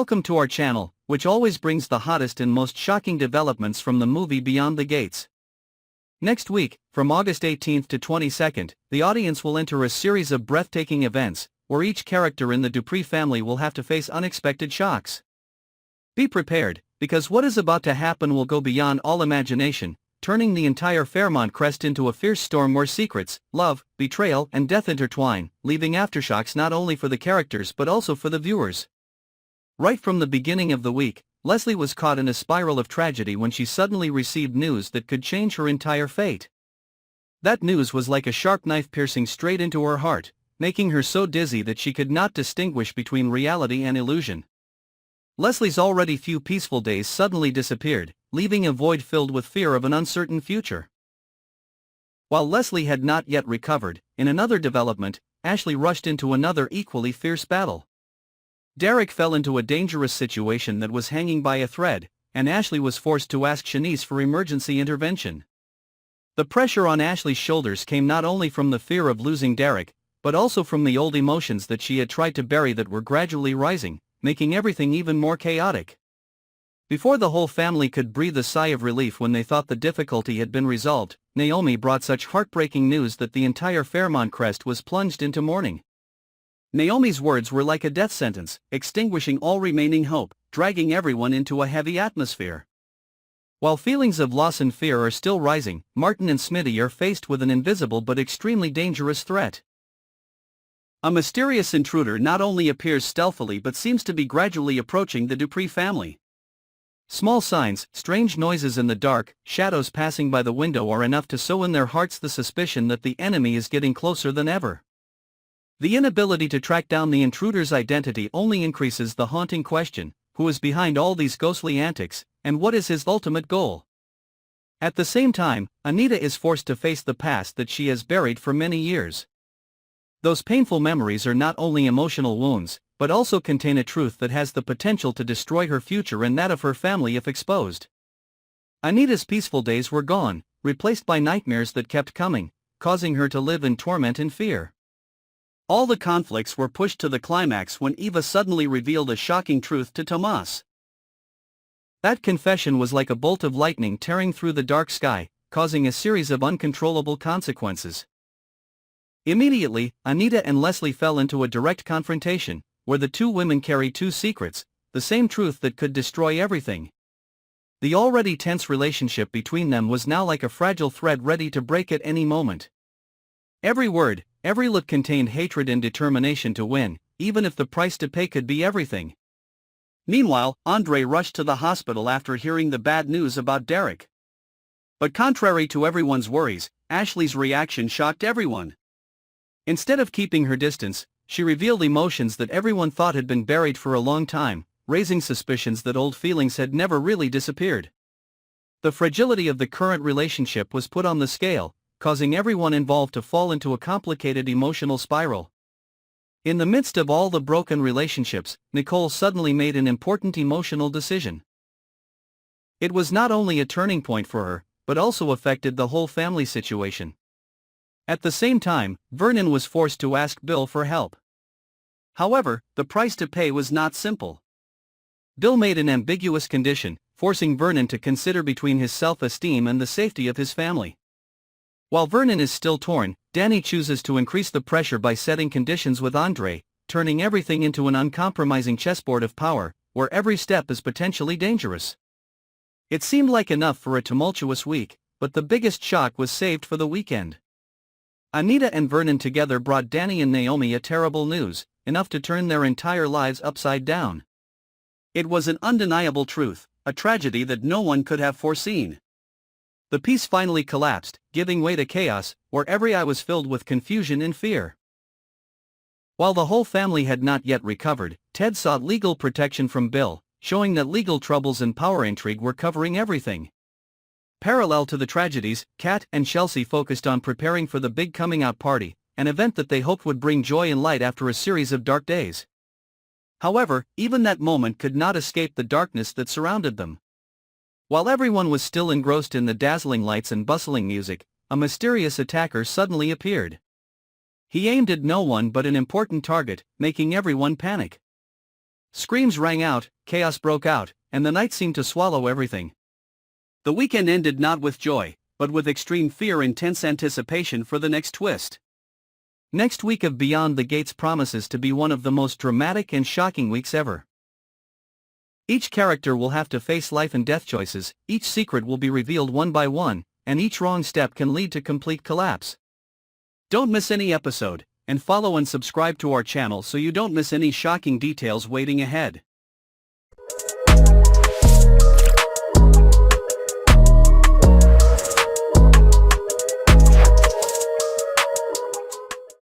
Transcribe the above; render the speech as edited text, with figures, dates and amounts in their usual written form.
Welcome to our channel, which always brings the hottest and most shocking developments from the movie Beyond the Gates. Next week, from August 18th to 22nd, the audience will enter a series of breathtaking events, where each character in the Dupree family will have to face unexpected shocks. Be prepared, because what is about to happen will go beyond all imagination, turning the entire Fairmont Crest into a fierce storm where secrets, love, betrayal, and death intertwine, leaving aftershocks not only for the characters but also for the viewers. Right from the beginning of the week, Leslie was caught in a spiral of tragedy when she suddenly received news that could change her entire fate. That news was like a sharp knife piercing straight into her heart, making her so dizzy that she could not distinguish between reality and illusion. Leslie's already few peaceful days suddenly disappeared, leaving a void filled with fear of an uncertain future. While Leslie had not yet recovered, in another development, Ashley rushed into another equally fierce battle. Derek fell into a dangerous situation that was hanging by a thread, and Ashley was forced to ask Shanice for emergency intervention. The pressure on Ashley's shoulders came not only from the fear of losing Derek, but also from the old emotions that she had tried to bury that were gradually rising, making everything even more chaotic. Before the whole family could breathe a sigh of relief when they thought the difficulty had been resolved, Naomi brought such heartbreaking news that the entire Fairmont Crest was plunged into mourning. Naomi's words were like a death sentence, extinguishing all remaining hope, dragging everyone into a heavy atmosphere. While feelings of loss and fear are still rising, Martin and Smitty are faced with an invisible but extremely dangerous threat. A mysterious intruder not only appears stealthily but seems to be gradually approaching the Dupree family. Small signs, strange noises in the dark, shadows passing by the window are enough to sow in their hearts the suspicion that the enemy is getting closer than ever. The inability to track down the intruder's identity only increases the haunting question: who is behind all these ghostly antics, and what is his ultimate goal? At the same time, Anita is forced to face the past that she has buried for many years. Those painful memories are not only emotional wounds, but also contain a truth that has the potential to destroy her future and that of her family if exposed. Anita's peaceful days were gone, replaced by nightmares that kept coming, causing her to live in torment and fear. All the conflicts were pushed to the climax when Eva suddenly revealed a shocking truth to Tomas. That confession was like a bolt of lightning tearing through the dark sky, causing a series of uncontrollable consequences. Immediately, Anita and Leslie fell into a direct confrontation, where the two women carry two secrets, the same truth that could destroy everything. The already tense relationship between them was now like a fragile thread ready to break at any moment. Every word, every look contained hatred and determination to win, even if the price to pay could be everything. Meanwhile, Andre rushed to the hospital after hearing the bad news about Derek. But contrary to everyone's worries, Ashley's reaction shocked everyone. Instead of keeping her distance, she revealed emotions that everyone thought had been buried for a long time, raising suspicions that old feelings had never really disappeared. The fragility of the current relationship was put on the scale, causing everyone involved to fall into a complicated emotional spiral. In the midst of all the broken relationships, Nicole suddenly made an important emotional decision. It was not only a turning point for her, but also affected the whole family situation. At the same time, Vernon was forced to ask Bill for help. However, the price to pay was not simple. Bill made an ambiguous condition, forcing Vernon to consider between his self-esteem and the safety of his family. While Vernon is still torn, Danny chooses to increase the pressure by setting conditions with Andre, turning everything into an uncompromising chessboard of power, where every step is potentially dangerous. It seemed like enough for a tumultuous week, but the biggest shock was saved for the weekend. Anita and Vernon together brought Danny and Naomi a terrible news, enough to turn their entire lives upside down. It was an undeniable truth, a tragedy that no one could have foreseen. The peace finally collapsed, giving way to chaos, where every eye was filled with confusion and fear. While the whole family had not yet recovered, Ted sought legal protection from Bill, showing that legal troubles and power intrigue were covering everything. Parallel to the tragedies, Kat and Chelsea focused on preparing for the big coming-out party, an event that they hoped would bring joy and light after a series of dark days. However, even that moment could not escape the darkness that surrounded them. While everyone was still engrossed in the dazzling lights and bustling music, a mysterious attacker suddenly appeared. He aimed at no one but an important target, making everyone panic. Screams rang out, chaos broke out, and the night seemed to swallow everything. The weekend ended not with joy, but with extreme fear and tense anticipation for the next twist. Next week of Beyond the Gates promises to be one of the most dramatic and shocking weeks ever. Each character will have to face life and death choices, each secret will be revealed one by one, and each wrong step can lead to complete collapse. Don't miss any episode, and follow and subscribe to our channel so you don't miss any shocking details waiting ahead.